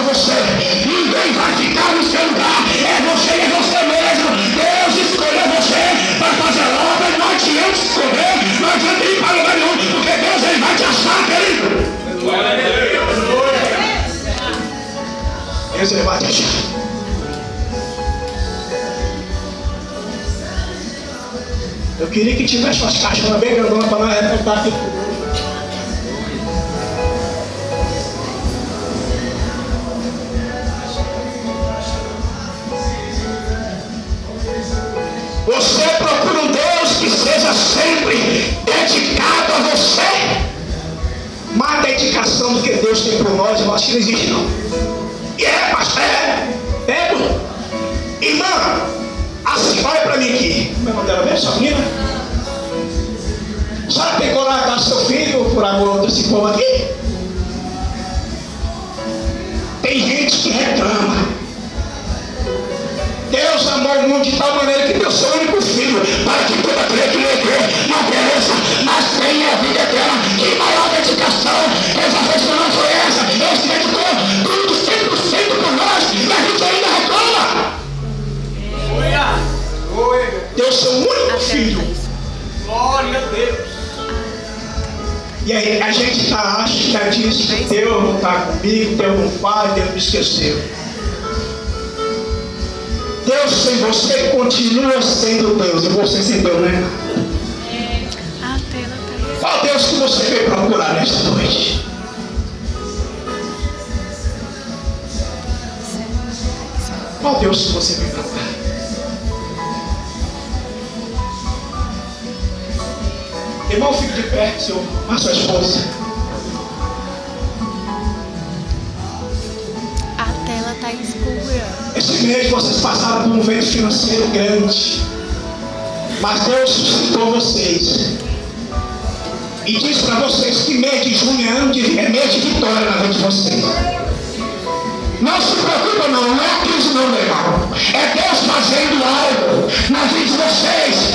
você. Ninguém vai ficar no seu lugar. É você e é você mesmo. Deus escolheu você para fazer obra. Não adianta escolher, não adianta ir para lugar nenhum, porque Deus ele vai te achar, querido. Deus ele vai te achar. Eu queria que tivesse umas caixas bem grandonas para nós arrebentar aqui. Você procura um Deus que seja sempre dedicado a você. Mais dedicação do que Deus tem por nós, eu acho que não existe não. E pastor, irmã, assim, olha para mim aqui. Como é o nome dela mesmo, sua menina? A senhora pegou lá dar seu filho por amor desse povo aqui? Tem gente que reclama. Deus amou o mundo de tal maneira que deu seu único filho, para que toda crê que lhe crê não pereça, mas tenha a vida eterna. Que maior dedicação, essa não foi essa. Ele se dedicou tudo 100% por nós, e a gente ainda reclama. Deu seu único filho. Glória a Deus. E aí a gente acha que diz que Deus não está comigo, Deus não faz, Deus me esqueceu. Deus sem você continua sendo Deus, e você sem Deus, né? Qual Deus que você veio procurar nesta noite? Qual Deus que você veio procurar? Irmão, fique de pé, seu, a sua esposa. A tela está escura. Esse mês vocês passaram por um vento financeiro grande, mas Deus suscitou vocês e diz para vocês que mês de junho é mês de vitória na vida de vocês. Não se preocupa não é a crise não, meu irmão. É Deus fazendo algo na vida de vocês.